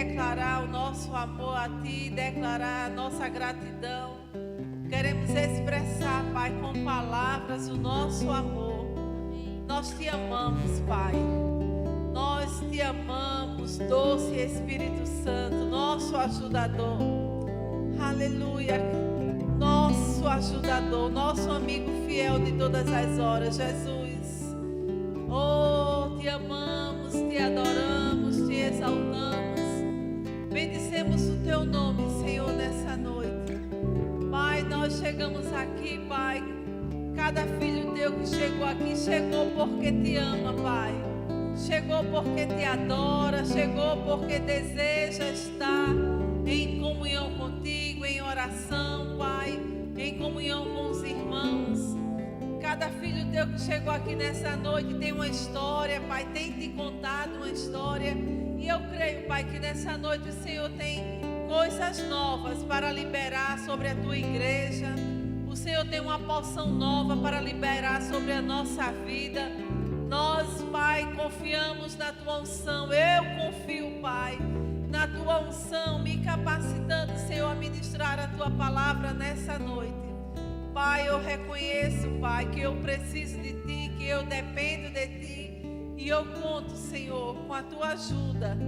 declarar o nosso amor a Ti, declarar a nossa gratidão. Queremos expressar, Pai, com palavras o nosso amor. Nós Te amamos, Pai. Nós Te amamos, doce Espírito Santo, nosso ajudador. Aleluia. Nosso ajudador, nosso amigo fiel de todas as horas, Jesus. Oh, Te amamos, Te adoramos, Te exaltamos. Bendicemos o Teu nome, Senhor, nessa noite. Pai, nós chegamos aqui, Pai. Cada filho Teu que chegou aqui, chegou porque Te ama, Pai. Chegou porque Te adora, chegou porque deseja estar em comunhão contigo, em oração, Pai, em comunhão com os irmãos. Cada filho Teu que chegou aqui nessa noite tem uma história, Pai, tem Te contado uma história. E eu creio, Pai, que nessa noite o Senhor tem coisas novas para liberar sobre a Tua igreja. O Senhor tem uma porção nova para liberar sobre a nossa vida. Nós, Pai, confiamos na Tua unção. Eu confio, Pai, na Tua unção, me capacitando, Senhor, a ministrar a Tua palavra nessa noite. Pai, eu reconheço, Pai, que eu preciso de Ti, que eu dependo de Ti. E eu conto, Senhor, com a Tua ajuda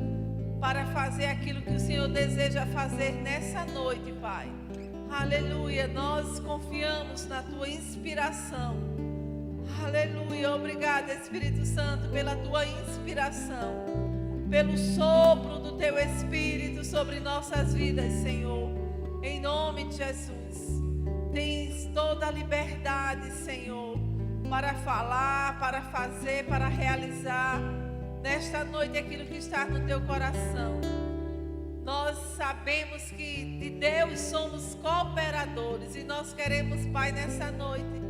para fazer aquilo que o Senhor deseja fazer nessa noite, Pai. Aleluia, nós confiamos na Tua inspiração. Aleluia, obrigada, Espírito Santo, pela Tua inspiração, pelo sopro do Teu Espírito sobre nossas vidas, Senhor. Em nome de Jesus, tens toda a liberdade, Senhor, para falar, para fazer, para realizar nesta noite aquilo que está no Teu coração. Nós sabemos que de Deus somos cooperadores e nós queremos, Pai, nessa noite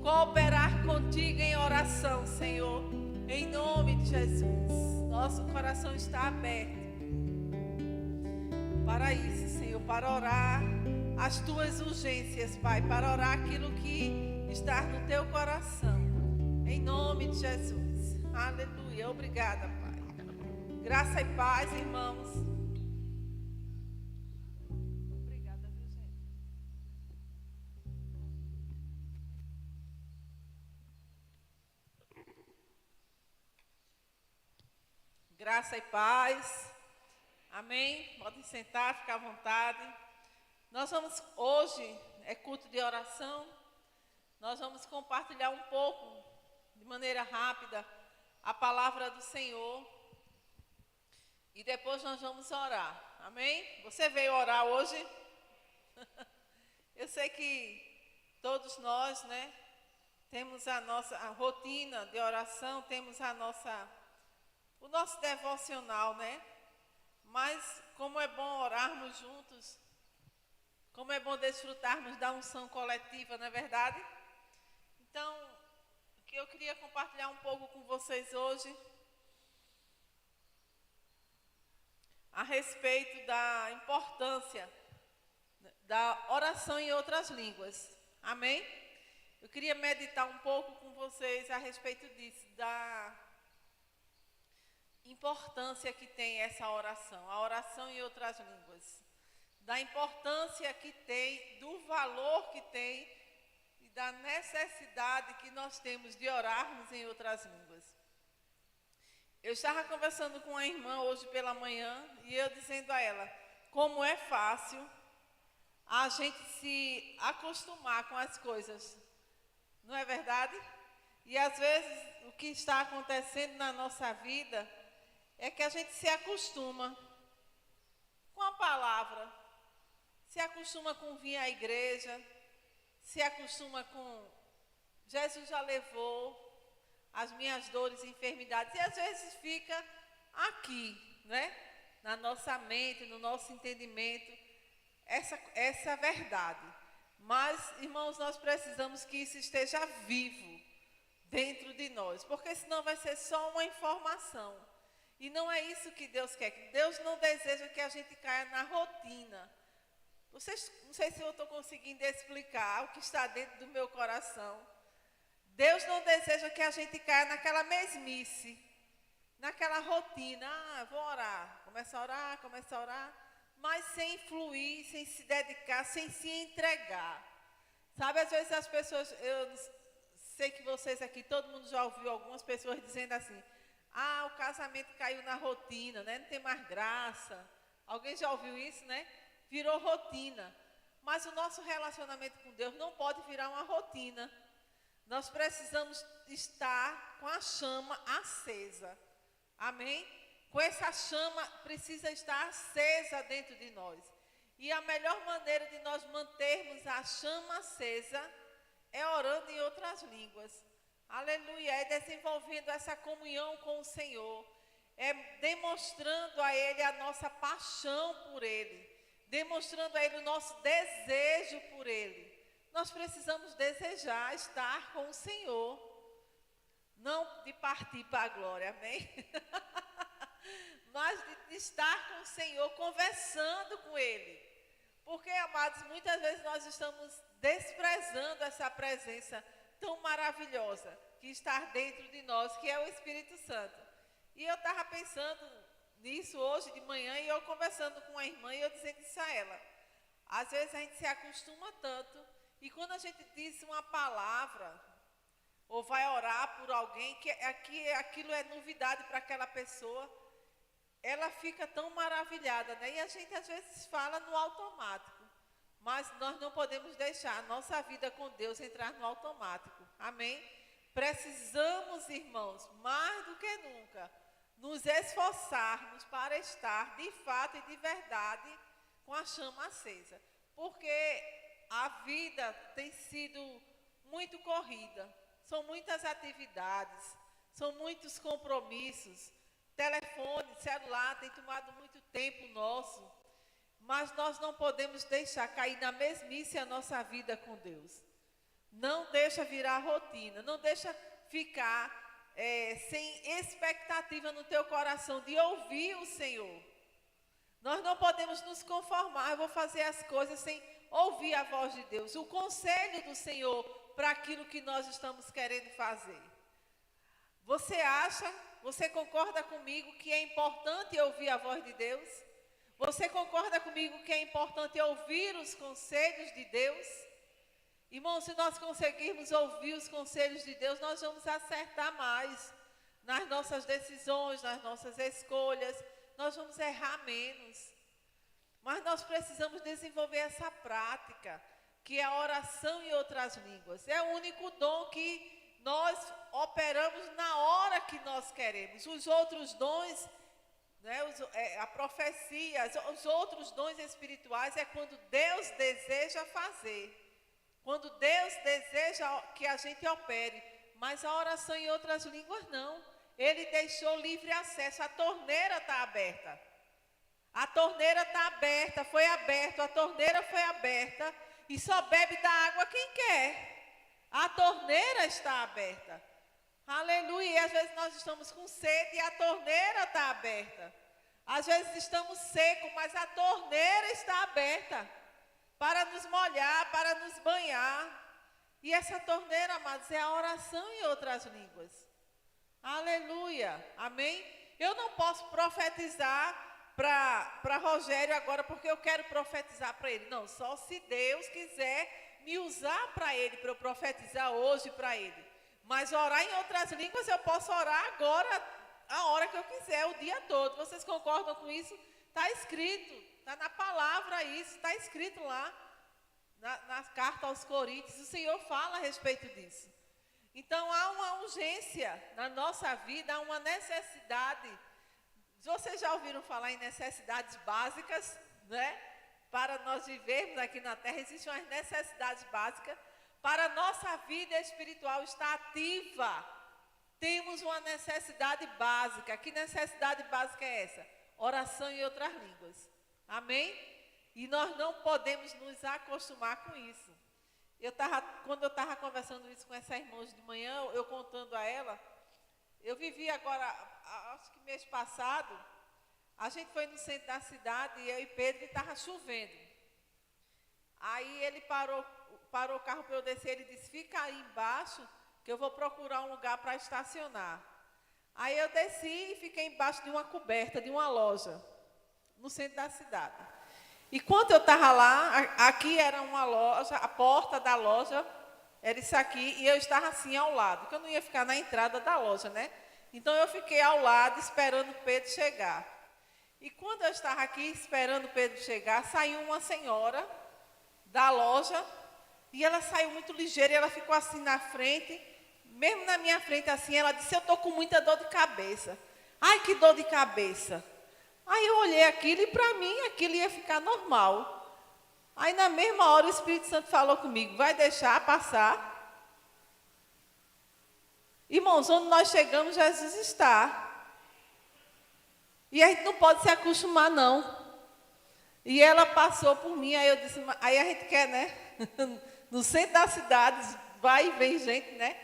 cooperar contigo em oração, Senhor, em nome de Jesus. Nosso coração está aberto para isso, Senhor, para orar as Tuas urgências, Pai, para orar aquilo que está no Teu coração, em nome de Jesus. Aleluia, obrigada, Pai. Graça e paz, irmãos. Obrigada, viu, gente? Graça e paz. Amém? Podem sentar, ficar à vontade. Nós vamos, hoje é culto de oração. Nós vamos compartilhar um pouco, de maneira rápida, a palavra do Senhor. E depois nós vamos orar. Amém? Você veio orar hoje? Eu sei que todos nós, né, temos a nossa rotina de oração, temos o nosso devocional, né? Mas como é bom orarmos juntos, como é bom desfrutarmos da unção coletiva, não é verdade? Então, o que eu queria compartilhar um pouco com vocês hoje, a respeito da importância da oração em outras línguas. Amém? Eu queria meditar um pouco com vocês a respeito disso, da importância que tem essa oração, a oração em outras línguas, da importância que tem, do valor que tem e da necessidade que nós temos de orarmos em outras línguas. Eu estava conversando com uma irmã hoje pela manhã e eu dizendo a ela como é fácil a gente se acostumar com as coisas, não é verdade? E às vezes o que está acontecendo na nossa vida é que a gente se acostuma com a palavra, se acostuma com vir à igreja, se acostuma com Jesus já levou as minhas dores e enfermidades, e às vezes fica aqui, né? Na nossa mente, no nosso entendimento, essa verdade. Mas, irmãos, nós precisamos que isso esteja vivo dentro de nós, porque senão vai ser só uma informação. E não é isso que Deus quer. Deus não deseja que a gente caia na rotina. Não sei se eu estou conseguindo explicar o que está dentro do meu coração. Deus não deseja que a gente caia naquela mesmice, naquela rotina, eu vou orar, começa a orar, mas sem fluir, sem se dedicar, sem se entregar. Sabe, às vezes as pessoas, eu sei que vocês aqui, todo mundo já ouviu algumas pessoas dizendo assim, o casamento caiu na rotina, né? Não tem mais graça. Alguém já ouviu isso, né? Virou rotina. Mas o nosso relacionamento com Deus não pode virar uma rotina. Nós precisamos estar com a chama acesa. Amém? Com essa chama precisa estar acesa dentro de nós. E a melhor maneira de nós mantermos a chama acesa é orando em outras línguas. Aleluia, é desenvolvendo essa comunhão com o Senhor, é demonstrando a Ele a nossa paixão por Ele, demonstrando a Ele o nosso desejo por Ele. Nós precisamos desejar estar com o Senhor, não de partir para a glória, amém? Mas de estar com o Senhor, conversando com Ele. Porque, amados, muitas vezes nós estamos desprezando essa presença tão maravilhosa que está dentro de nós, que é o Espírito Santo. E eu estava pensando nisso hoje de manhã, e eu conversando com a irmã, e eu dizendo isso a ela. Às vezes a gente se acostuma tanto, e quando a gente diz uma palavra, ou vai orar por alguém, que aquilo é novidade para aquela pessoa, ela fica tão maravilhada, né? E a gente às vezes fala no automático. Mas nós não podemos deixar a nossa vida com Deus entrar no automático. Amém? Precisamos, irmãos, mais do que nunca, nos esforçarmos para estar de fato e de verdade com a chama acesa. Porque a vida tem sido muito corrida. São muitas atividades, são muitos compromissos. Telefone, celular tem tomado muito tempo nosso. Mas nós não podemos deixar cair na mesmice a nossa vida com Deus. Não deixa virar rotina, não deixa ficar sem expectativa no teu coração de ouvir o Senhor. Nós não podemos nos conformar, eu vou fazer as coisas sem ouvir a voz de Deus, o conselho do Senhor para aquilo que nós estamos querendo fazer. Você concorda comigo que é importante ouvir a voz de Deus? Você concorda comigo que é importante ouvir os conselhos de Deus? Irmão, se nós conseguirmos ouvir os conselhos de Deus, nós vamos acertar mais nas nossas decisões, nas nossas escolhas, nós vamos errar menos. Mas nós precisamos desenvolver essa prática, que é a oração em outras línguas. É o único dom que nós operamos na hora que nós queremos. Os outros dons, né, a profecia, os outros dons espirituais é quando Deus deseja fazer. Quando Deus deseja que a gente opere. Mas a oração em outras línguas não. Ele deixou livre acesso. A torneira está aberta. A torneira está aberta, foi aberta. A torneira foi aberta. E só bebe da água quem quer. A torneira está aberta. Aleluia. E às vezes nós estamos com sede e a torneira está aberta. Às vezes estamos secos, mas a torneira está aberta para nos molhar, para nos banhar. E essa torneira, amados, é a oração em outras línguas. Aleluia. Amém? Eu não posso profetizar para Rogério agora porque eu quero profetizar para ele. Não, só se Deus quiser me usar para ele, para eu profetizar hoje para ele. Mas orar em outras línguas eu posso orar agora, a hora que eu quiser, o dia todo. Vocês concordam com isso? Está escrito, está na palavra isso, está escrito lá na carta aos Coríntios. O Senhor fala a respeito disso. Então há uma urgência na nossa vida, há uma necessidade. Vocês já ouviram falar em necessidades básicas, né? Para nós vivermos aqui na terra, existem umas necessidades básicas. Para a nossa vida espiritual estar ativa, temos uma necessidade básica. Que necessidade básica é essa? Oração em outras línguas. Amém? E nós não podemos nos acostumar com isso. Quando eu estava conversando isso com essa irmã hoje de manhã, eu contando a ela, eu vivi agora, acho que mês passado, a gente foi no centro da cidade, eu e Pedro, e estava chovendo. Aí ele parou o carro para eu descer, ele disse, fica aí embaixo, que eu vou procurar um lugar para estacionar. Aí eu desci e fiquei embaixo de uma coberta de uma loja, no centro da cidade. E quando eu estava lá, aqui era uma loja, a porta da loja era isso aqui, e eu estava assim ao lado, porque eu não ia ficar na entrada da loja, né? Então eu fiquei ao lado esperando Pedro chegar. E quando eu estava aqui esperando Pedro chegar, saiu uma senhora da loja, e ela saiu muito ligeira, e ela ficou assim na frente, mesmo na minha frente assim, ela disse, eu estou com muita dor de cabeça. Ai, que dor de cabeça. Aí eu olhei aquilo e para mim aquilo ia ficar normal. Aí na mesma hora o Espírito Santo falou comigo, vai deixar passar? Irmãos, onde nós chegamos, Jesus está. E a gente não pode se acostumar, não. E ela passou por mim, aí eu disse, aí a gente quer, né? No centro da cidade, vai e vem gente, né?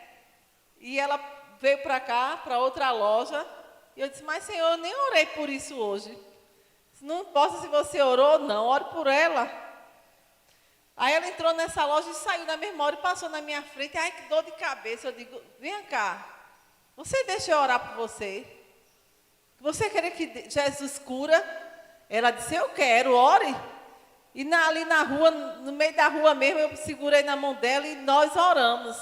E ela veio para cá, para outra loja. E eu disse, mas Senhor, eu nem orei por isso hoje. Não importa se você orou ou não, ore por ela. Aí ela entrou nessa loja e saiu na mesma hora e passou na minha frente. Ai, que dor de cabeça. Eu digo, vem cá, você deixa eu orar por você? Você quer que Jesus cura? Ela disse, eu quero, ore. E ali na rua, no meio da rua mesmo, eu segurei na mão dela e nós oramos.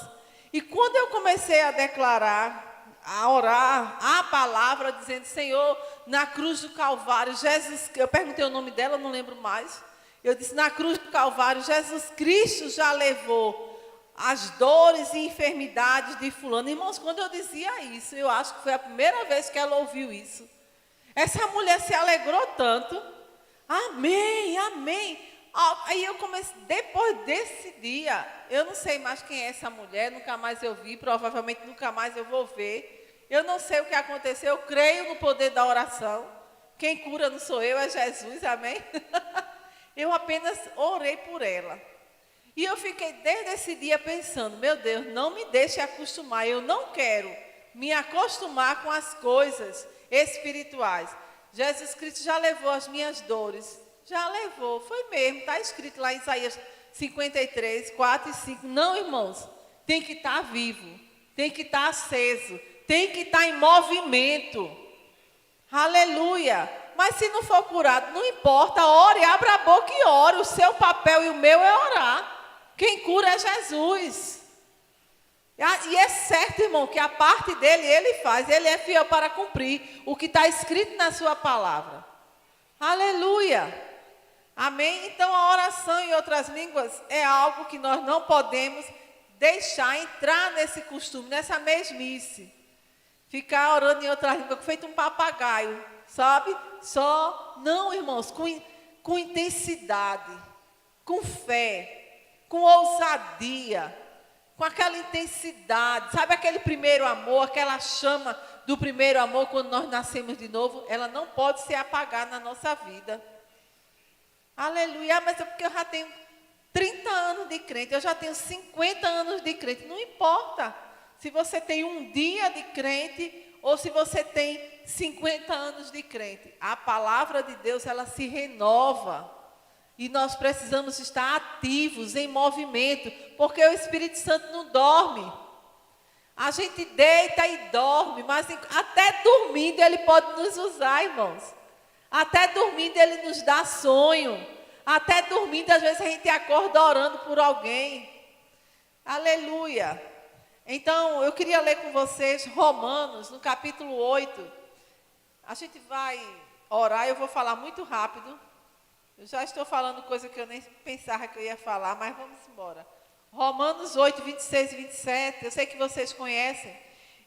E quando eu comecei a declarar, a orar a palavra, dizendo, Senhor, na cruz do Calvário, Jesus, eu perguntei o nome dela, não lembro mais. Eu disse, na cruz do Calvário, Jesus Cristo já levou as dores e enfermidades de fulano. Irmãos, quando eu dizia isso, eu acho que foi a primeira vez que ela ouviu isso. Essa mulher se alegrou tanto. Amém, amém. Aí eu comecei, depois desse dia, eu não sei mais quem é essa mulher, nunca mais eu vi, provavelmente nunca mais eu vou ver. Eu não sei o que aconteceu, eu creio no poder da oração. Quem cura não sou eu, é Jesus, amém? Eu apenas orei por ela. E eu fiquei desde esse dia pensando, meu Deus, não me deixe acostumar, eu não quero me acostumar com as coisas espirituais. Jesus Cristo já levou as minhas dores, já levou, foi mesmo, está escrito lá em Isaías 53, 4 e 5. Não, irmãos, tem que estar vivo, tem que estar aceso, tem que estar em movimento. Aleluia. Mas se não for curado, não importa, ore, abra a boca e ore. O seu papel e o meu é orar. Quem cura é Jesus. E é certo, irmão, que a parte dele, ele faz. Ele é fiel para cumprir o que está escrito na sua palavra. Aleluia. Amém? Então, a oração em outras línguas é algo que nós não podemos deixar entrar nesse costume, nessa mesmice. Ficar orando em outras línguas, feito um papagaio, sabe? Só, não, irmãos, com intensidade, com fé, com ousadia, com aquela intensidade, sabe aquele primeiro amor, aquela chama do primeiro amor quando nós nascemos de novo, ela não pode ser apagada na nossa vida. Aleluia, mas é porque eu já tenho 30 anos de crente, eu já tenho 50 anos de crente, não importa se você tem um dia de crente ou se você tem 50 anos de crente. A palavra de Deus, ela se renova. E nós precisamos estar ativos, em movimento, porque o Espírito Santo não dorme. A gente deita e dorme, mas até dormindo ele pode nos usar, irmãos. Até dormindo ele nos dá sonho. Até dormindo, às vezes a gente acorda orando por alguém. Aleluia. Então, eu queria ler com vocês Romanos, no capítulo 8. A gente vai orar, eu vou falar muito rápido. Eu já estou falando coisa que eu nem pensava que eu ia falar, mas vamos embora. Romanos 8, 26 e 27, eu sei que vocês conhecem.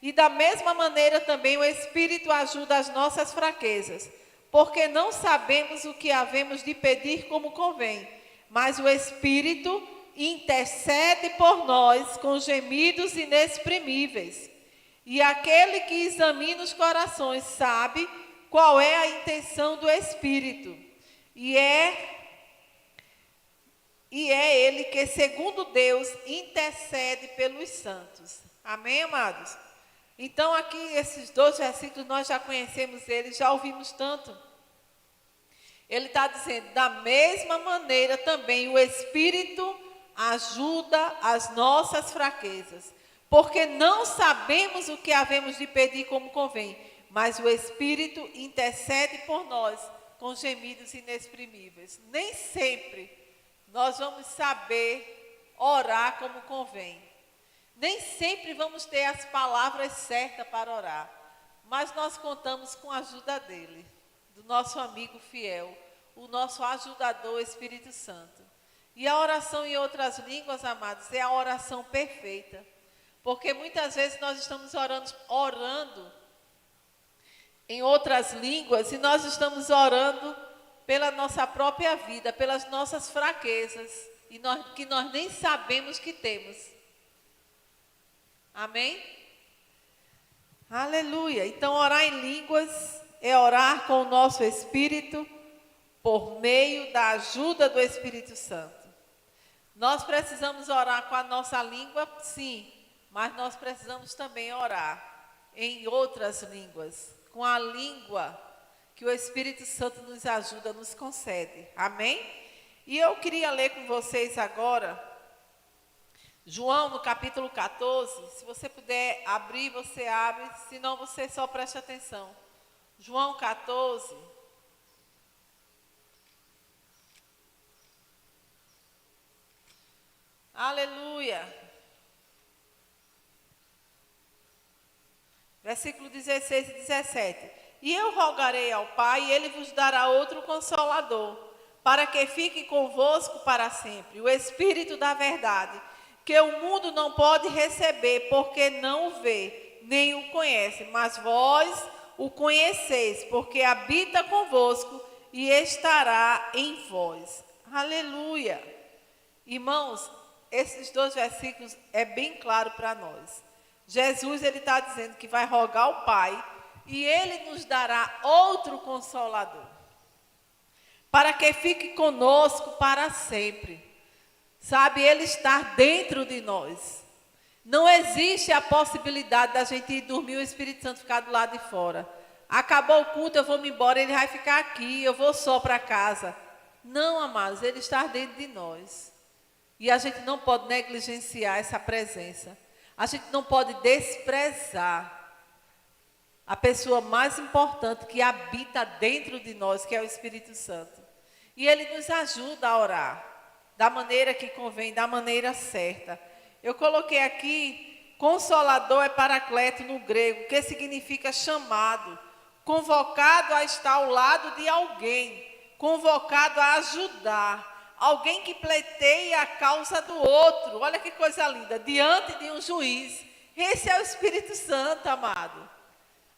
E da mesma maneira também o Espírito ajuda as nossas fraquezas, porque não sabemos o que havemos de pedir como convém, mas o Espírito intercede por nós com gemidos inexprimíveis. E aquele que examina os corações sabe qual é a intenção do Espírito. E é Ele que, segundo Deus, intercede pelos santos. Amém, amados? Então, aqui, esses 2 versículos, nós já conhecemos eles, já ouvimos tanto. Ele está dizendo, da mesma maneira também o Espírito ajuda as nossas fraquezas, porque não sabemos o que havemos de pedir como convém, mas o Espírito intercede por nós com gemidos inexprimíveis. Nem sempre nós vamos saber orar como convém. Nem sempre vamos ter as palavras certas para orar, mas nós contamos com a ajuda dele, do nosso amigo fiel, o nosso ajudador, o Espírito Santo. E a oração em outras línguas, amados, é a oração perfeita. Porque muitas vezes nós estamos orando em outras línguas e nós estamos orando pela nossa própria vida, pelas nossas fraquezas, que nós nem sabemos que temos. Amém? Aleluia. Então, orar em línguas é orar com o nosso espírito por meio da ajuda do Espírito Santo. Nós precisamos orar com a nossa língua, sim, mas nós precisamos também orar em outras línguas, com a língua que o Espírito Santo nos ajuda, nos concede. Amém? E eu queria ler com vocês agora João, no capítulo 14, se você puder abrir, você abre, senão você só preste atenção. João 14. Aleluia. Versículo 16 e 17. E eu rogarei ao Pai, e Ele vos dará outro Consolador, para que fique convosco para sempre, o Espírito da verdade, que o mundo não pode receber, porque não o vê, nem o conhece, mas vós o conheceis, porque habita convosco e estará em vós. Aleluia. Irmãos, esses dois versículos é bem claro para nós. Jesus, ele está dizendo que vai rogar ao Pai, e Ele nos dará outro Consolador, para que fique conosco para sempre. Sabe, Ele está dentro de nós. Não existe a possibilidade da gente ir dormir e o Espírito Santo ficar do lado de fora. Acabou o culto, eu vou me embora, Ele vai ficar aqui, eu vou só para casa. Não, amados, Ele está dentro de nós. E a gente não pode negligenciar essa presença. A gente não pode desprezar a pessoa mais importante que habita dentro de nós, que é o Espírito Santo. E Ele nos ajuda a orar da maneira que convém, da maneira certa. Eu coloquei aqui, Consolador é Paracleto no grego, que significa chamado, convocado a estar ao lado de alguém, convocado a ajudar, alguém que pleiteia a causa do outro. Olha que coisa linda, diante de um juiz. Esse é o Espírito Santo, amado.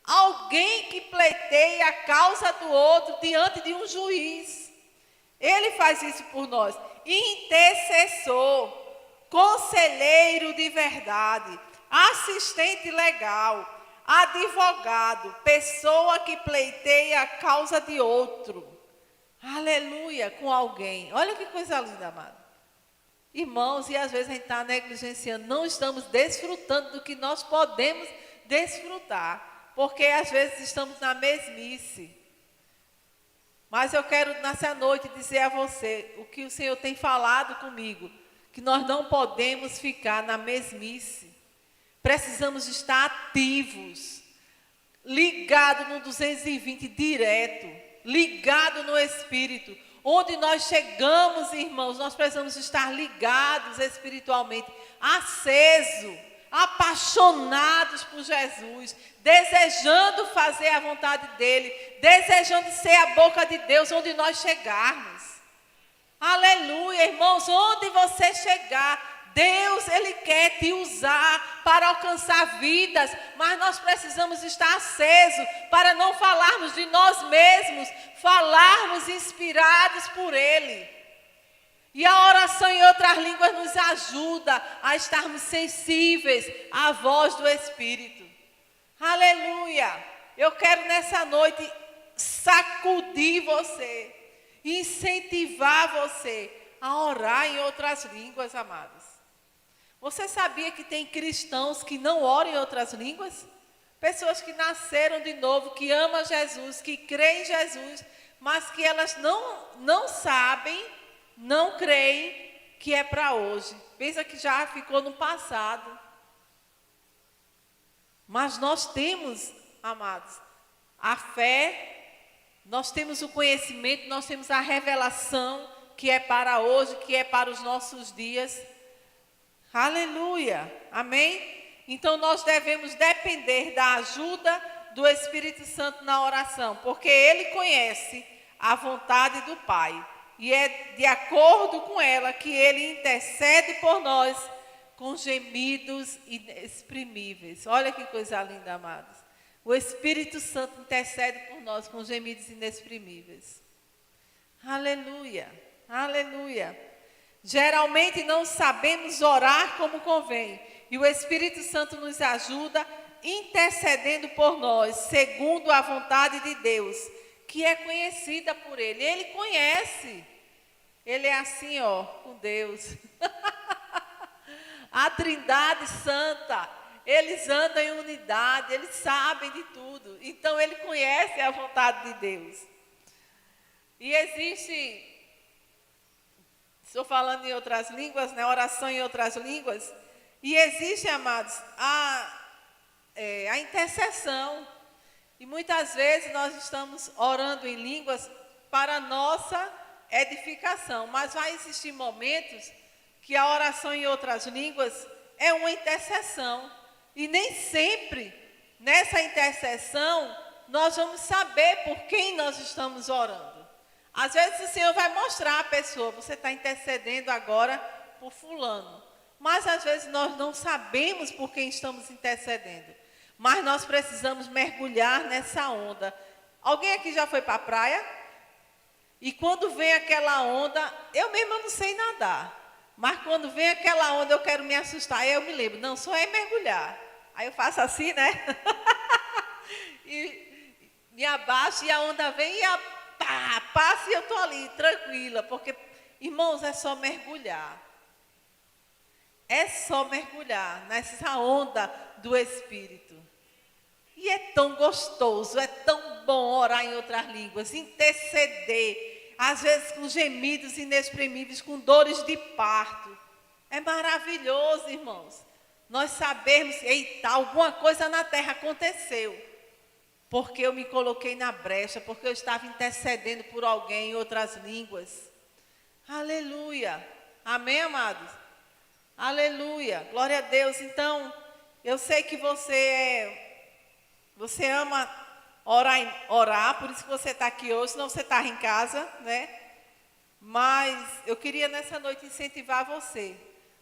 Alguém que pleiteia a causa do outro diante de um juiz. Ele faz isso por nós. Intercessor, conselheiro de verdade, assistente legal, advogado, pessoa que pleiteia a causa de outro. Aleluia, com alguém. Olha que coisa linda, amado. Irmãos, e às vezes a gente está negligenciando, não estamos desfrutando do que nós podemos desfrutar, porque às vezes estamos na mesmice. Mas eu quero nessa noite dizer a você o que o Senhor tem falado comigo, que nós não podemos ficar na mesmice. Precisamos estar ativos, ligado no 220 direto, ligado no Espírito. Onde nós chegamos, irmãos, nós precisamos estar ligados espiritualmente, acesos, apaixonados por Jesus, desejando fazer a vontade dEle, desejando ser a boca de Deus onde nós chegarmos. Aleluia, irmãos, onde você chegar, Deus, Ele quer te usar para alcançar vidas, mas nós precisamos estar acesos para não falarmos de nós mesmos, falarmos inspirados por Ele. E a oração em outras línguas nos ajuda a estarmos sensíveis à voz do Espírito. Aleluia! Eu quero nessa noite sacudir você, incentivar você a orar em outras línguas, amados. Você sabia que tem cristãos que não oram em outras línguas? Pessoas que nasceram de novo, que amam Jesus, que creem em Jesus, mas que elas não sabem, não creem que é para hoje. Pensa que já ficou no passado. Mas nós temos, amados, a fé, nós temos o conhecimento, nós temos a revelação que é para hoje, que é para os nossos dias. Aleluia, amém? Então nós devemos depender da ajuda do Espírito Santo na oração, porque Ele conhece a vontade do Pai. E é de acordo com ela que Ele intercede por nós com gemidos inexprimíveis. Olha que coisa linda, amados. O Espírito Santo intercede por nós com gemidos inexprimíveis. Aleluia, aleluia. Geralmente não sabemos orar como convém. E o Espírito Santo nos ajuda intercedendo por nós, segundo a vontade de Deus, que é conhecida por Ele. Ele conhece. Ele é assim, ó, com Deus. A Trindade Santa, eles andam em unidade, eles sabem de tudo. Então, Ele conhece a vontade de Deus. E existe, estou falando em outras línguas, né? Oração em outras línguas. E existe, amados, a intercessão. E muitas vezes nós estamos orando em línguas para a nossa edificação. Mas vai existir momentos que a oração em outras línguas é uma intercessão. E nem sempre, nessa intercessão, nós vamos saber por quem nós estamos orando. Às vezes o Senhor vai mostrar à pessoa, você está intercedendo agora por fulano. Mas às vezes nós não sabemos por quem estamos intercedendo. Mas nós precisamos mergulhar nessa onda. Alguém aqui já foi para a praia? E quando vem aquela onda, eu mesma não sei nadar. Mas quando vem aquela onda, eu quero me assustar. Aí eu me lembro, não, só é mergulhar. Aí eu faço assim, né? E me abaixo e a onda vem e passa e eu estou ali, tranquila. Porque, irmãos, é só mergulhar. É só mergulhar nessa onda do Espírito. E é tão gostoso, é tão bom orar em outras línguas, interceder, às vezes com gemidos inexprimíveis, com dores de parto. É maravilhoso, irmãos. Nós sabemos, eita, alguma coisa na terra aconteceu. Porque eu me coloquei na brecha, porque eu estava intercedendo por alguém em outras línguas. Aleluia. Amém, amados? Aleluia. Glória a Deus. Então, eu sei que você ama orar, por isso que você está aqui hoje, senão você está em casa, né? Mas eu queria nessa noite incentivar você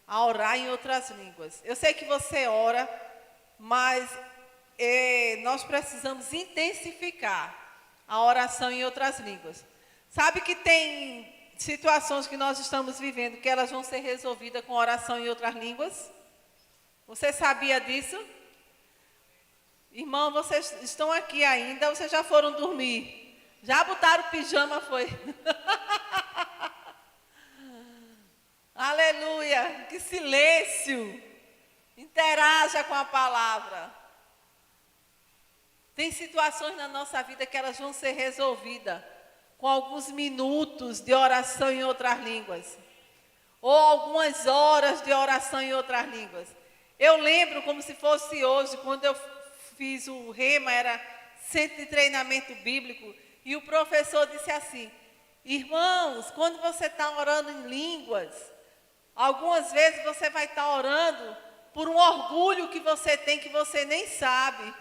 a orar em outras línguas. Eu sei que você ora, mas nós precisamos intensificar a oração em outras línguas. Sabe que tem situações que nós estamos vivendo que elas vão ser resolvidas com oração em outras línguas? Você sabia disso? Irmão, vocês estão aqui ainda, vocês já foram dormir? Já botaram o pijama, foi? Aleluia, que silêncio. Interaja com a palavra. Tem situações na nossa vida que elas vão ser resolvidas com alguns minutos de oração em outras línguas. Ou algumas horas de oração em outras línguas. Eu lembro como se fosse hoje, quando eu fiz o Rema, era centro de treinamento bíblico, e o professor disse assim, irmãos, quando você está orando em línguas, algumas vezes você vai estar orando por um orgulho que você tem que você nem sabe,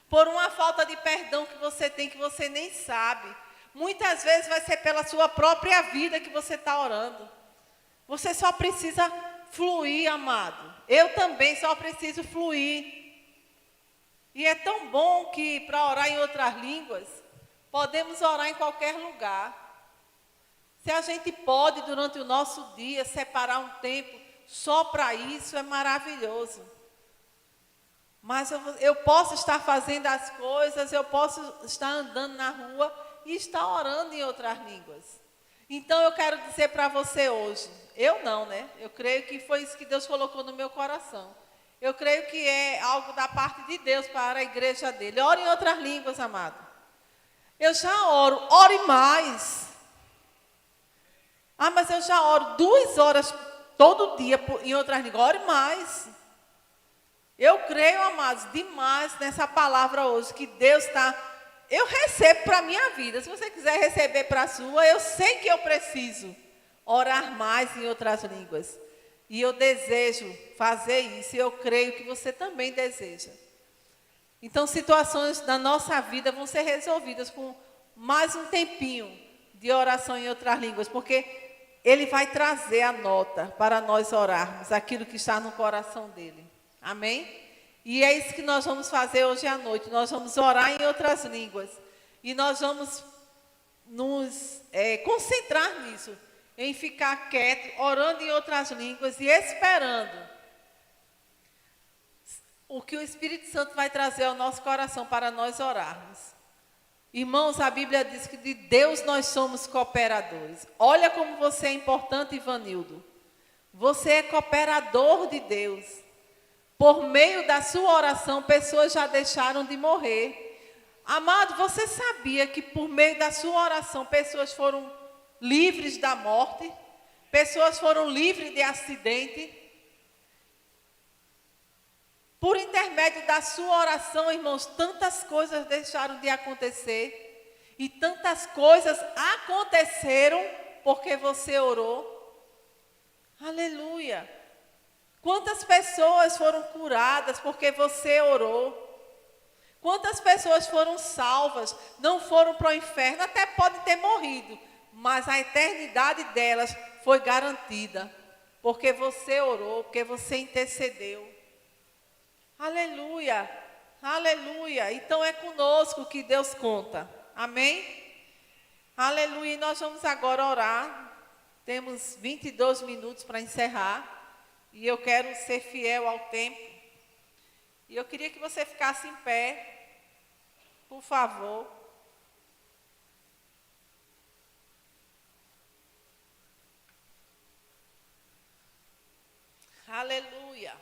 por uma falta de perdão que você tem que você nem sabe. Muitas vezes vai ser pela sua própria vida que você está orando. Você só precisa fluir, amado. Eu também só preciso fluir. E é tão bom que para orar em outras línguas, podemos orar em qualquer lugar. Se a gente pode, durante o nosso dia, separar um tempo só para isso, é maravilhoso. Mas eu posso estar fazendo as coisas, eu posso estar andando na rua e estar orando em outras línguas. Então eu quero dizer para você hoje, eu não, né? Eu creio que foi isso que Deus colocou no meu coração. Eu creio que é algo da parte de Deus para a igreja dele. Ore em outras línguas, amado. Eu já oro, ore mais. Ah, mas eu já oro 2 horas todo dia em outras línguas. Ore mais. Eu creio, amados, demais nessa palavra hoje, que Deus está... Eu recebo para a minha vida. Se você quiser receber para a sua, eu sei que eu preciso orar mais em outras línguas. E eu desejo fazer isso, e eu creio que você também deseja. Então, situações da nossa vida vão ser resolvidas com mais um tempinho de oração em outras línguas, porque Ele vai trazer a nota para nós orarmos, aquilo que está no coração dEle. Amém? E é isso que nós vamos fazer hoje à noite. Nós vamos orar em outras línguas. E nós vamos nos concentrar nisso, em ficar quieto, orando em outras línguas e esperando o que o Espírito Santo vai trazer ao nosso coração para nós orarmos. Irmãos, a Bíblia diz que de Deus nós somos cooperadores. Olha como você é importante, Ivanildo. Você é cooperador de Deus. Por meio da sua oração, pessoas já deixaram de morrer. Amado, você sabia que por meio da sua oração, pessoas foram livres da morte? Pessoas foram livres de acidente? Por intermédio da sua oração, irmãos, tantas coisas deixaram de acontecer. E tantas coisas aconteceram porque você orou. Aleluia! Quantas pessoas foram curadas porque você orou? Quantas pessoas foram salvas, não foram para o inferno, até podem ter morrido, mas a eternidade delas foi garantida, porque você orou, porque você intercedeu. Aleluia, aleluia. Então é conosco que Deus conta, amém? Aleluia, e nós vamos agora orar, temos 22 minutos para encerrar. E eu quero ser fiel ao tempo. E eu queria que você ficasse em pé, por favor. Aleluia.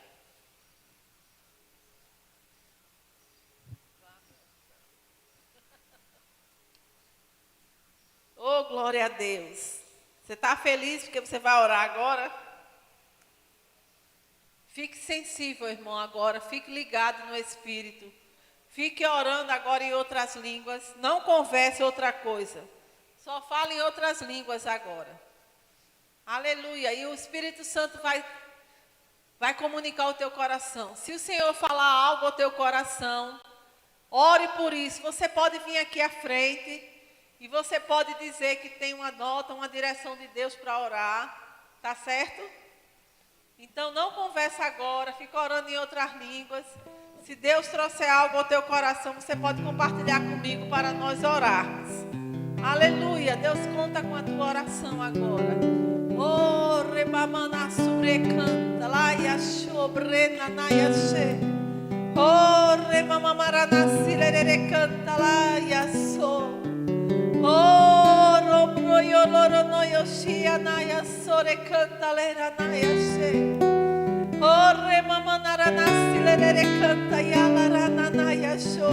Oh, glória a Deus. Você está feliz porque você vai orar agora? Fique sensível, irmão, agora. Fique ligado no Espírito. Fique orando agora em outras línguas. Não converse outra coisa. Só fale em outras línguas agora. Aleluia. E o Espírito Santo vai comunicar o teu coração. Se o Senhor falar algo ao teu coração, ore por isso. Você pode vir aqui à frente e você pode dizer que tem uma nota, uma direção de Deus para orar. Tá certo? Então não conversa agora, fica orando em outras línguas. Se Deus trouxer algo ao teu coração, você pode compartilhar comigo para nós orarmos. Aleluia, Deus conta com a tua oração agora. Oh, rebamana surecanta, lá yashobrena na yashe. Oh, remamamarana sirere canta, lá yaso. Oh, robro yoloro no yoshia na yasore canta, lera na yashe. Oh, remamanara nasilere canta, yalara na yasho.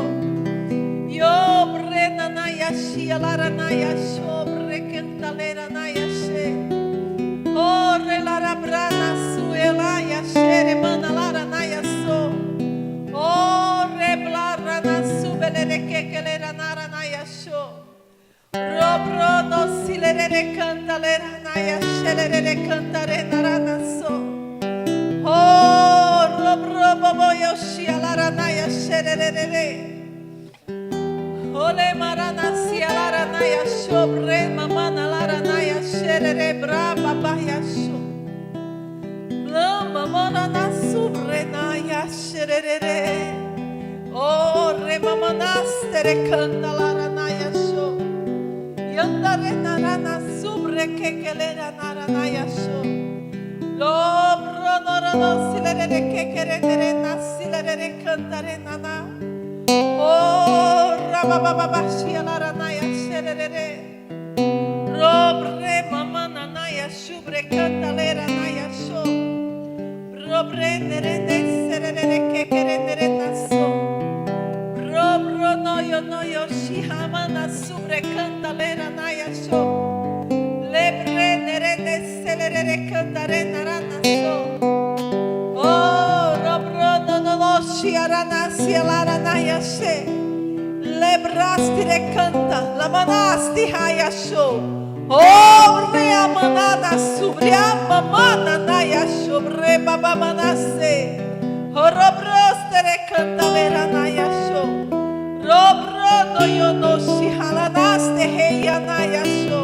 Yo brena na yashia, lara na yasho, brecanta, lera na yashe. Oh, relara brana suela yashe, remana lara na yaso. Oh, reblara na subelere kekelera nara na yasho. Robro no silere canta lera na yashelere canta renara na so. Oh, robro bobo yoshi alara na yashelere. Ole marana si alara na yashobre mamana lara na yashelere braba ba yasho. Lama mona na subre na yashelere. Oh, remamanas canta lara na yasho. Yandare narana subre kekelera narana yasho. Lo bronorano silere kekere na silere cantare nana. Oh, rabababashi lara yashelere. Robre mamana na yashubre cantalera na yasho. Robre nere serere kekere na so. Robro no yoshi hamana subre cantalera na yasho. Lebre nere selere cantare narana so. Oh, robro no Laranaya she. Lebrasti recanta. Lamanasti hayasho. Oh, rea manana subria mamana nayasho. Reba bamanase. Horobroste recanta leranayasho. Robro no yonoshi halanaste heya nayasho.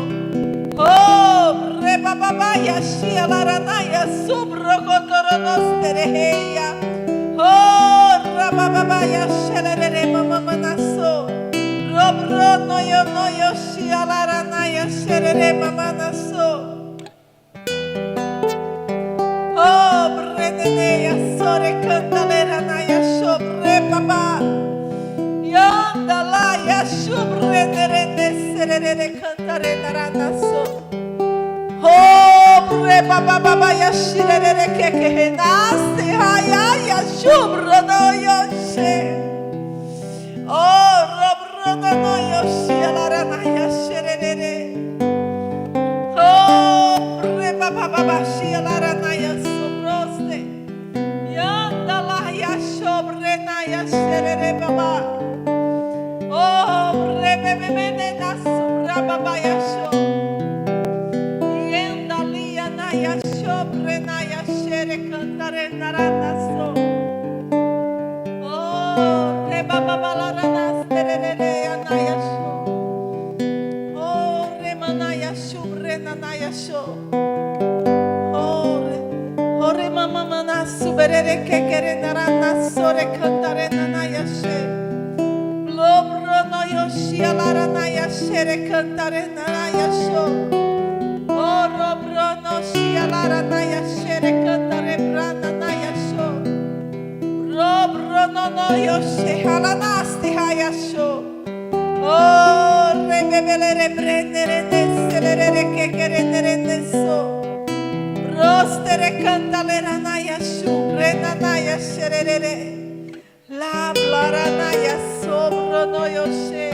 Oh, reba babaya shia laranaya subro kotoronoste reheya. Oh, rabababaya shelere mama manaso. Robro no yonoshi alaranaya shelere mama naso. Oh, breneneya sore cantalera naya sobre baba. Yandala ya shubre nerene serere cantare naranaso. Oh, bre baba baba ya shirere keke nase haya ya shubro no yoshe. Oh, robro no yoshi alarana ya shirere. Oh, bre baba baba shi alarana ya subroste. Yandala ya shubre na ya shirere baba. Oh, bre bebe na subra baba ya sho. Cantare naranaso. Oh, re baba balaranas terere anayasho. Oh, re manayasho renanayasho. Oh, re mama manasu berere kekere naranaso re cantare nanayashe. Lobro no yoshi alaranayashe re cantare nanayasho. Oh, robro no shi alaranayashe re cantare brananayasho. Robro no yoshe halanaste hayasho. Oh, rebebele reprendere nesselere kekere nereneso. Rostere cantalera nayashu renanayashe rere. La blaranaya sobro no yoshe.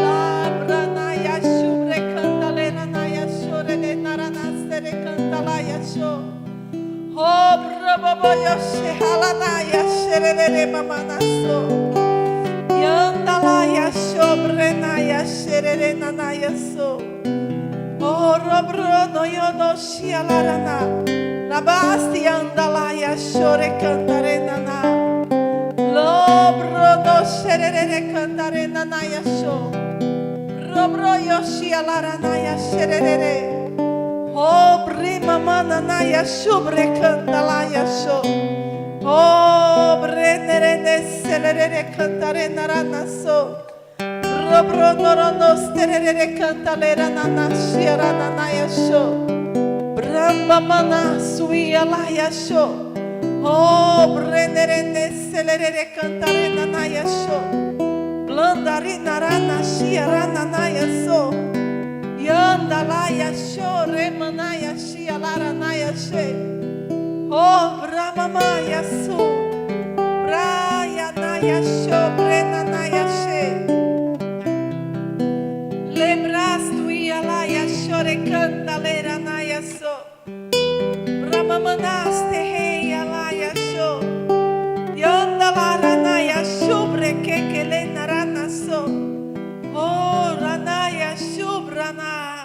La branayashu recantalera nayasho rere naranaste recantalayasho. Oh, brabo yoshe halanaya sherere mamanaso. Yandalaya shobrenaya sherere nanayaso. Oh, robro no yonoshi alarana. Rabasti yandalaya shore cantare nana. Lobro no sherere cantare nanayasho. Robro yoshi alaranaya sherere. Oh, prima mana naya shubre cantalaya sho. Oh, brenere nesselere cantare naranaso. Robro noronos terere cantalera nanashira nanaya sho. Bramba mana sui alaya sho. Oh, brenere nesselere cantare nanaya sho. Blandari narana shira nanaya so. Yandalaya shore manaya shi alaranaya she. Oh, bramamaya su. Braya naya sho brenanaya she. Lebras tu alaya shore cantalera naya so. Bramamanaste hey alaya sho. Yandalara shubre kekele narana so. Oh, ranaya shubrana.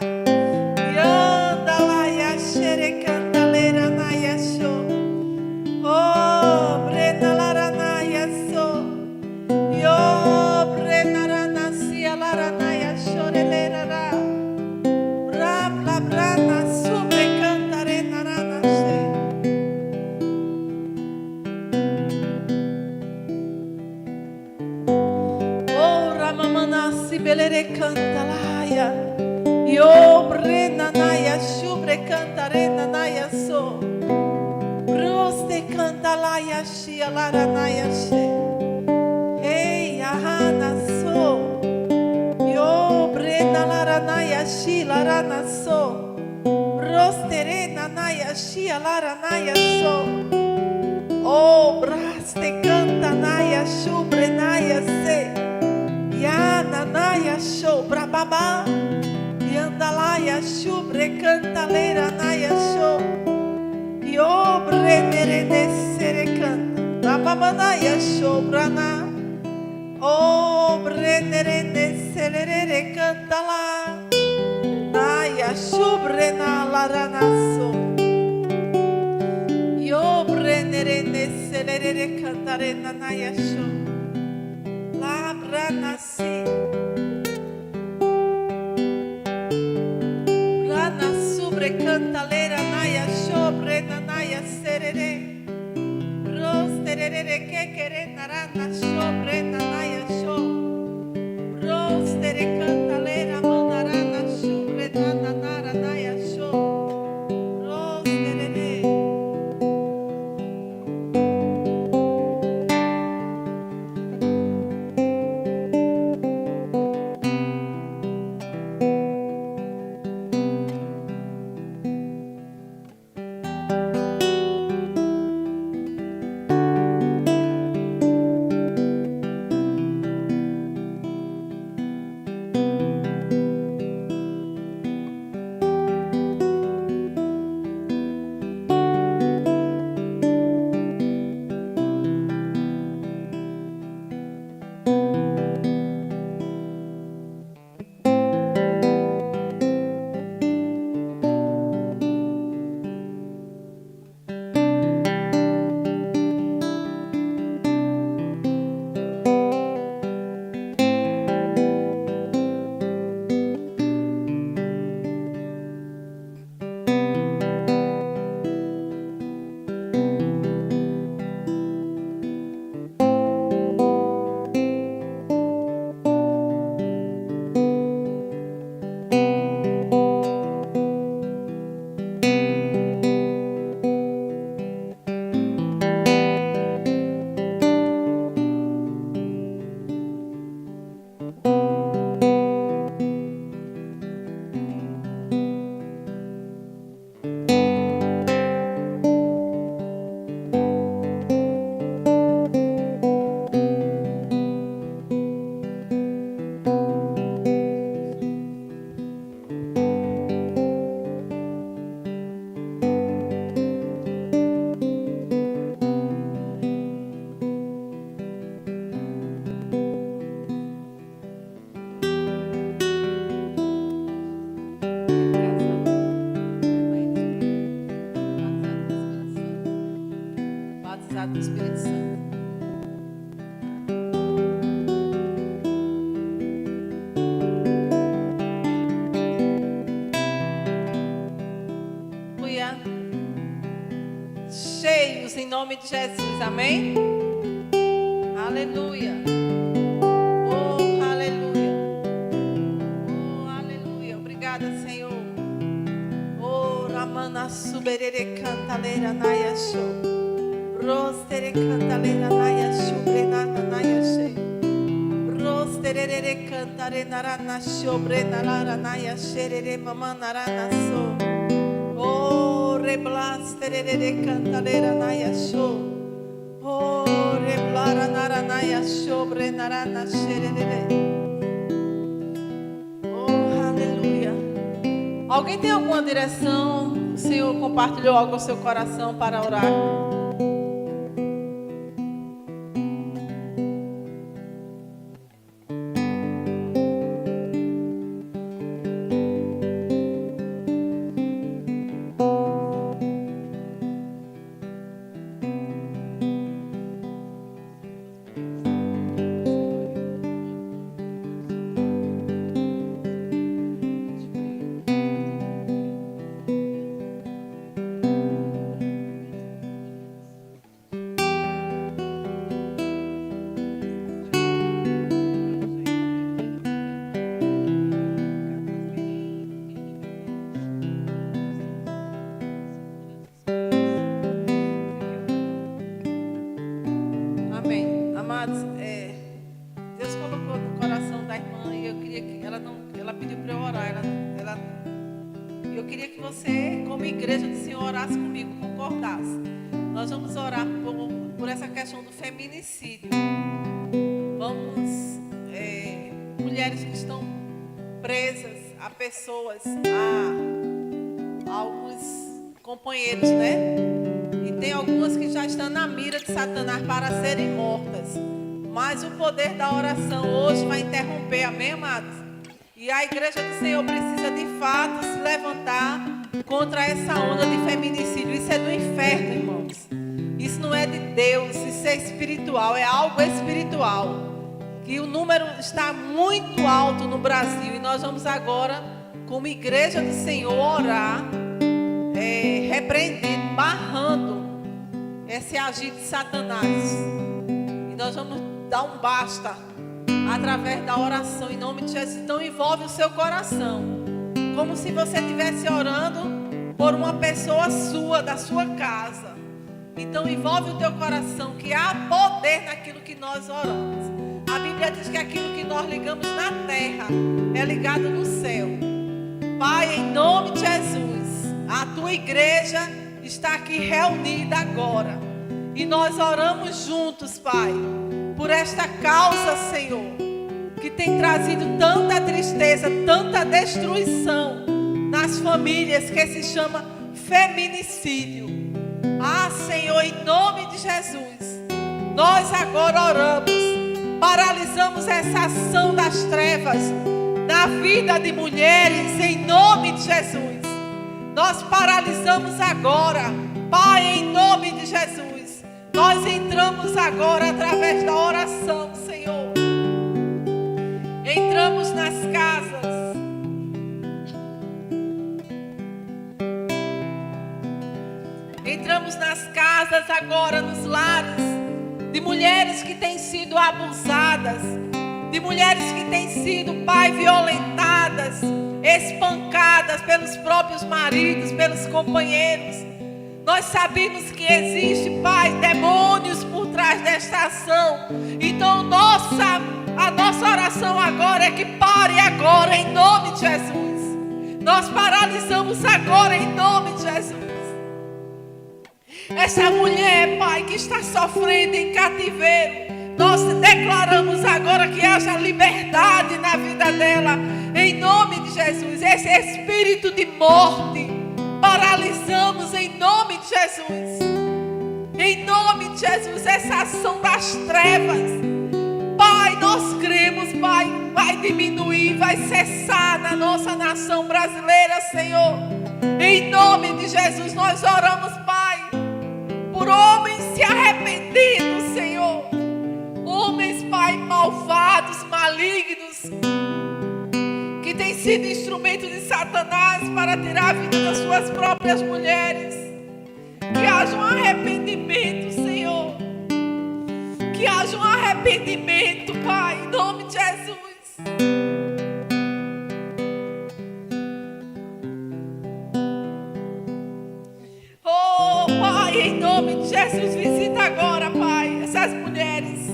Yandalaya shere cantalera naya sho. Oh, brenalara naya so. Yo brenarana si alara naya shorelera. Bra bla brana subre cantare narana she. Oh, ramamana si belere cantalaya. Yo brenanaya shubre cantare nanaya so. Proste cantalaya shi alaranaya she. Hey, ahana so. Yo brenalaranaya shi larana so. Prostere nanaya shi alaranaya so. Oh, braste cantanaya shubre naya se. Ya nanaya sho brababa. Yandalaya shubre cantalera naya sho. Yo brenere nesere canta. Rababanaya Shobrana. Oh, Brenerene Celerere Cantala. Naya Shobrena Laranaso. Yo Brenerene Celerere Cantarena Naya Show. Labranasi. Rana sobre cantalera Naya Shobrena Naya Serere. Tererere que querer narana sobre nanaya show. Rose tere cantalera manarana sobre nanara naya show. Rose tererere. Batizado do Espírito Santo. Aleluia. Cheios em nome de Jesus, amém? Aleluia. Oh, aleluia. Oh, aleluia. Obrigada, Senhor. Oh, Ramana Suberere Cantaleira Naya Show. Rostere Cantaleira Naya Shubrenana Naya She. Rosterere Cantare Narana Shobrenara Naya Sherere Mamanarana So. Oh, Reblasterere Cantaleira Naya Show. Oh, Reblara Naranaya Shobrenarana Sherere. Oh, aleluia. Alguém tem alguma direção? O Senhor compartilhou algo ao seu coração para orar? Deus colocou no coração da irmã e eu queria que ela pediu para eu orar. Eu queria que você, como igreja do Senhor, orasse comigo, concordasse. Nós vamos orar por essa questão do feminicídio. Vamos, mulheres que estão presas a pessoas, a alguns companheiros, né? E tem algumas que já estão na mira de Satanás para serem mortas. Mas o poder da oração hoje vai interromper, amém, amados? E a igreja do Senhor precisa de fato se levantar contra essa onda de feminicídio. Isso é do inferno, irmãos. Isso não é de Deus, isso é espiritual, é algo espiritual. Que o número está muito alto no Brasil. E nós vamos agora, como igreja do Senhor, orar, repreendendo, barrando esse agir de Satanás. E nós vamos dar um basta através da oração em nome de Jesus. Então envolve o seu coração, como se você estivesse orando por uma pessoa sua, da sua casa. Então envolve o teu coração, que há poder naquilo que nós oramos. A Bíblia diz que aquilo que nós ligamos na terra é ligado no céu. Pai, em nome de Jesus, a tua igreja está aqui reunida agora. E nós oramos juntos, Pai, por esta causa, Senhor, que tem trazido tanta tristeza, tanta destruição nas famílias, que se chama feminicídio. Ah, Senhor, em nome de Jesus, nós agora oramos, paralisamos essa ação das trevas na vida de mulheres, em nome de Jesus. Nós paralisamos agora, Pai, em nome de Jesus. Nós entramos agora através da oração, Senhor. Entramos nas casas. Entramos nas casas agora, nos lares de mulheres que têm sido abusadas, de mulheres que têm sido, Pai, violentadas, espancadas pelos próprios maridos, pelos companheiros. Nós sabemos que existe, Pai, demônios por trás desta ação. Então a nossa oração agora é que pare agora, em nome de Jesus. Nós paralisamos agora, em nome de Jesus. Essa mulher, Pai, que está sofrendo em cativeiro, nós declaramos agora que haja liberdade na vida dela, em nome de Jesus. Esse espírito de morte, paralisamos em nome de Jesus. Em nome de Jesus, essa ação das trevas, Pai, nós cremos, Pai, vai diminuir, vai cessar na nossa nação brasileira, Senhor. Em nome de Jesus, nós oramos, Pai, por homens se arrependendo, Senhor. Homens, Pai, malvados, malignos, que têm sido instrumento de Satanás para tirar a vida das suas próprias mulheres. Que haja um arrependimento, Senhor. Que haja um arrependimento, Pai, em nome de Jesus. Oh, Pai, em nome de Jesus, visita agora, Pai, essas mulheres.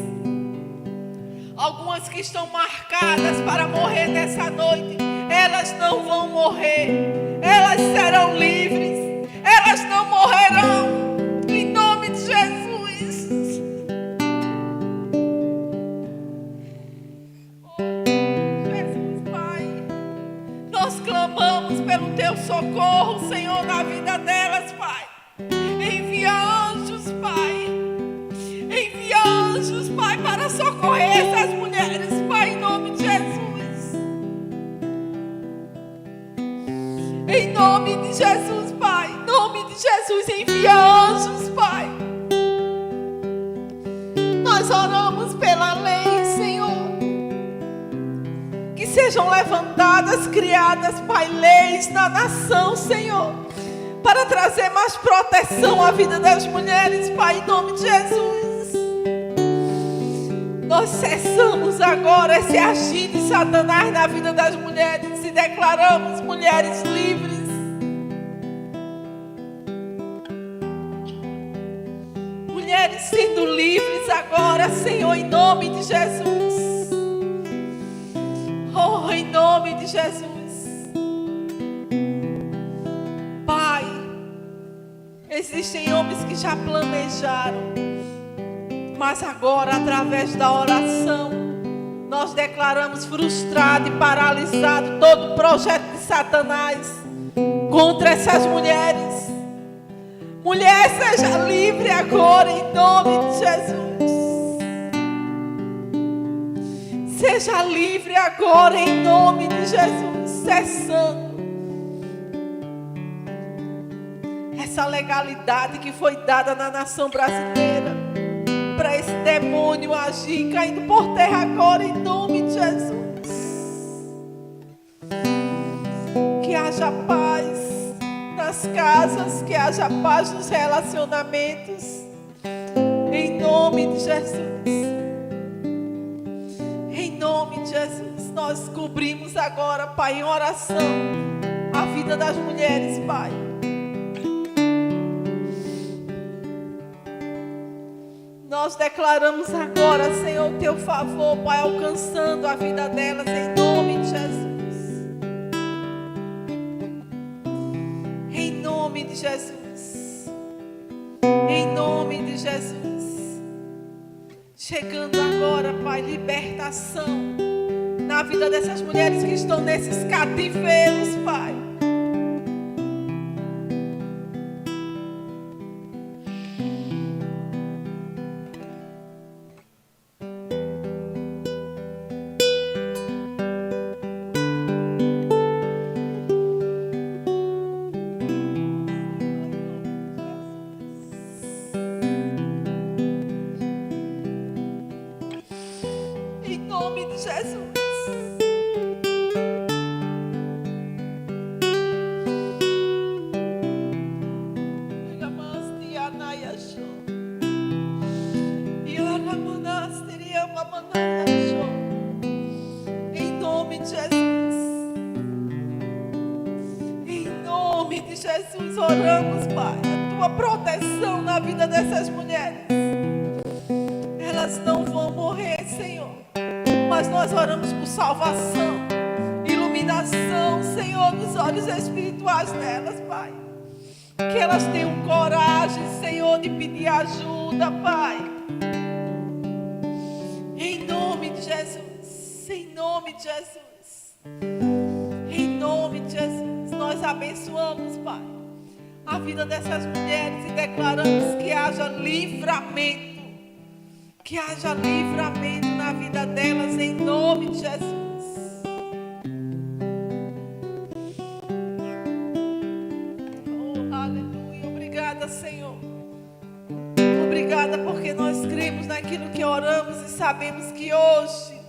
Algumas que estão marcadas para morrer nessa noite, elas não vão morrer, elas serão livres, elas não morrerão, em nome de Jesus. Oh, Jesus, Pai, nós clamamos pelo teu socorro, Senhor, na vida delas, Pai. Envia anjos, Pai. Envia anjos, Pai, para socorrer essas mulheres, Pai, em nome de Jesus. Em nome de Jesus, Pai. Em nome de Jesus, envia anjos, Pai. Nós oramos pela lei, Senhor. Que sejam levantadas, criadas, Pai, leis na nação, Senhor, para trazer mais proteção à vida das mulheres, Pai, em nome de Jesus. Nós cessamos agora esse agir de Satanás na vida das mulheres e declaramos mulheres livres. Mulheres sendo livres agora, Senhor, em nome de Jesus. Oh, em nome de Jesus. Pai, existem homens que já planejaram, mas agora, através da oração, nós declaramos frustrado e paralisado todo o projeto de Satanás contra essas mulheres. Mulher, seja livre agora em nome de Jesus. Seja livre agora em nome de Jesus, cessando essa legalidade que foi dada na nação brasileira para esse demônio agir, caindo por terra agora em nome de Jesus. Que haja paz nas casas, que haja paz nos relacionamentos, em nome de Jesus. Em nome de Jesus, nós cobrimos agora, Pai, em oração, a vida das mulheres, Pai. Nós declaramos agora, Senhor, teu favor, Pai, alcançando a vida delas, em nome de Jesus. Em nome de Jesus. Em nome de Jesus. Chegando agora, Pai, libertação na vida dessas mulheres que estão nesses cativeiros, Pai. Jesus, oramos, Pai, a tua proteção na vida dessas mulheres. Elas não vão morrer, Senhor, mas nós oramos por salvação, iluminação, Senhor, nos olhos espirituais delas, Pai. Que elas tenham coragem, Senhor, de pedir ajuda, Pai. Em nome de Jesus, em nome de Jesus, em nome de Jesus, nós abençoamos, Pai, a vida dessas mulheres e declaramos que haja livramento. Que haja livramento na vida delas, em nome de Jesus. Oh, aleluia. Obrigada, Senhor. Obrigada porque nós cremos naquilo que oramos e sabemos que hoje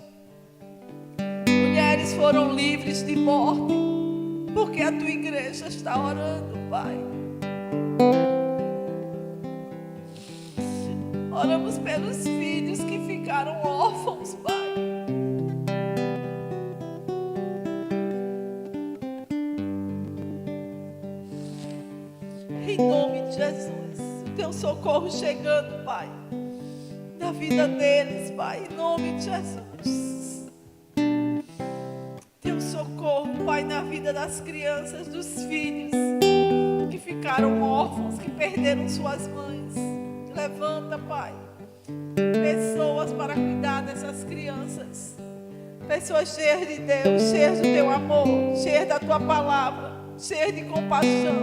mulheres foram livres de morte, porque a tua igreja está orando, Pai. Oramos pelos filhos que ficaram órfãos, Pai. Em nome de Jesus, o teu socorro chegando, Pai, na vida deles, Pai, em nome de Jesus. Teu socorro, Pai, na vida das crianças, dos filhos que ficaram órfãos, que perderam suas mães. Levanta, Pai, pessoas para cuidar dessas crianças, pessoas cheias de Deus, cheias do teu amor, cheias da tua palavra, cheias de compaixão,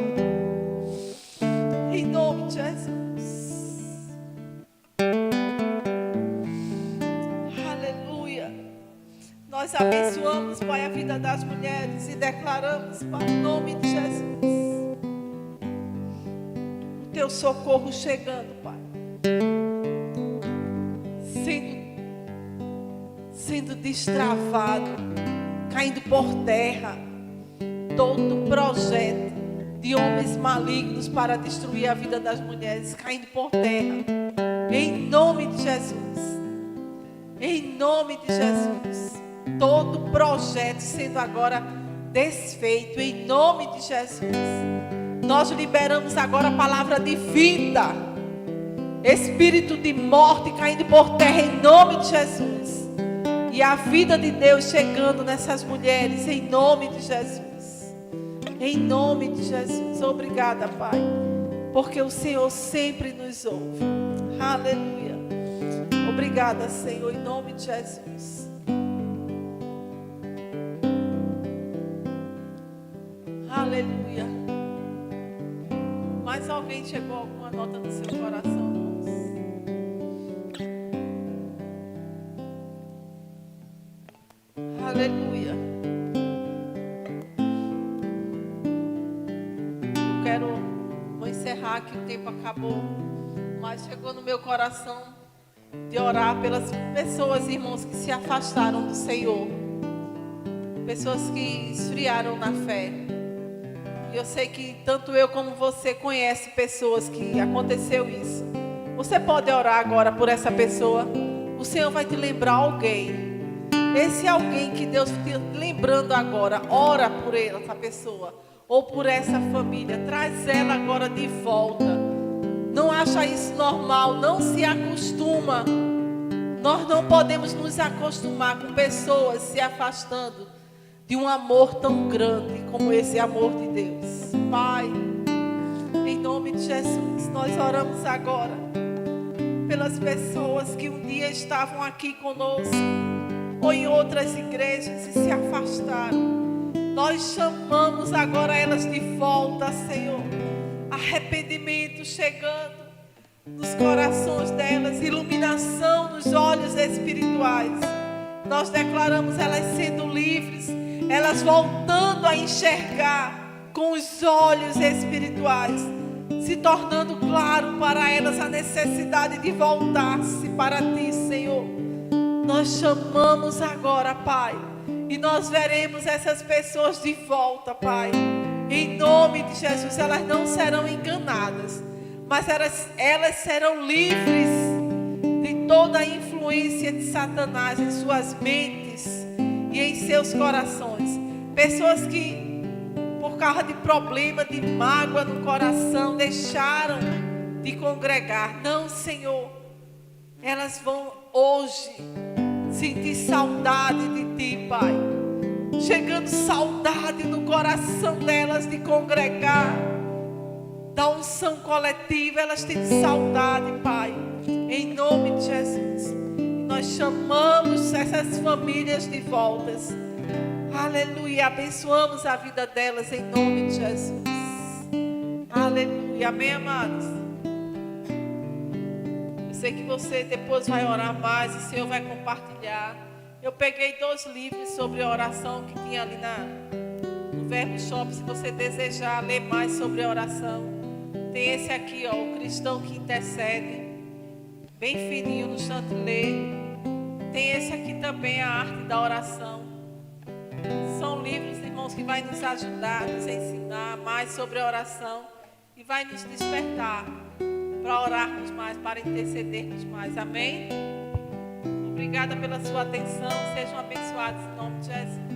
em nome de Jesus. Aleluia. Nós abençoamos, Pai, a vida das mulheres e declaramos, Pai, em nome de Jesus, o teu socorro chegando, Pai. Sendo destravado, caindo por terra todo projeto de homens malignos para destruir a vida das mulheres, caindo por terra, em nome de Jesus. Em nome de Jesus, todo projeto sendo agora desfeito, em nome de Jesus. Nós liberamos agora a palavra de vida, espírito de morte caindo por terra, em nome de Jesus. E a vida de Deus chegando nessas mulheres, em nome de Jesus. Em nome de Jesus. Obrigada, Pai, porque o Senhor sempre nos ouve. Aleluia. Obrigada, Senhor, em nome de Jesus. Aleluia. Mais alguém chegou a alguma nota no seu coração, irmãos? Aleluia. Vou encerrar que o tempo acabou, mas chegou no meu coração de orar pelas pessoas, irmãos, que se afastaram do Senhor, pessoas que esfriaram na fé. E eu sei que tanto eu como você conhece pessoas que aconteceu isso. Você pode orar agora por essa pessoa. O Senhor vai te lembrar alguém. Esse alguém que Deus está lembrando agora, ora por essa pessoa ou por essa família. Traz ela agora de volta. Não acha isso normal, não se acostuma. Nós não podemos nos acostumar com pessoas se afastando de um amor tão grande como esse amor de Deus. Pai, em nome de Jesus, nós oramos agora pelas pessoas que um dia estavam aqui conosco ou em outras igrejas e se afastaram. Nós chamamos agora elas de volta, Senhor. Arrependimento chegando nos corações delas, iluminação nos olhos espirituais. Nós declaramos elas sendo livres, elas voltando a enxergar com os olhos espirituais, se tornando claro para elas a necessidade de voltar-se para Ti, Senhor. Nós chamamos agora, Pai, e nós veremos essas pessoas de volta, Pai. Em nome de Jesus, elas não serão enganadas, mas elas serão livres de toda a influência de Satanás em suas mentes e em seus corações. Pessoas que, por causa de problema, de mágoa no coração, deixaram de congregar. Não, Senhor, elas vão hoje sentir saudade de Ti, Pai. Chegando saudade no coração delas de congregar, da unção coletiva, elas têm saudade, Pai, em nome de Jesus. Nós chamamos essas famílias de volta. Aleluia, abençoamos a vida delas em nome de Jesus. Aleluia, amém, amados? Eu sei que você depois vai orar mais, o Senhor vai compartilhar. Eu peguei 2 livros sobre oração que tinha ali no Verbo Shop. Se você desejar ler mais sobre oração, tem esse aqui, ó, O Cristão que Intercede, bem fininho no chantilly. Tem esse aqui também, A Arte da Oração. São livros, irmãos, que vai nos ajudar, nos ensinar mais sobre a oração e vai nos despertar para orarmos mais, para intercedermos mais. Amém? Obrigada pela sua atenção. Sejam abençoados em nome de Jesus.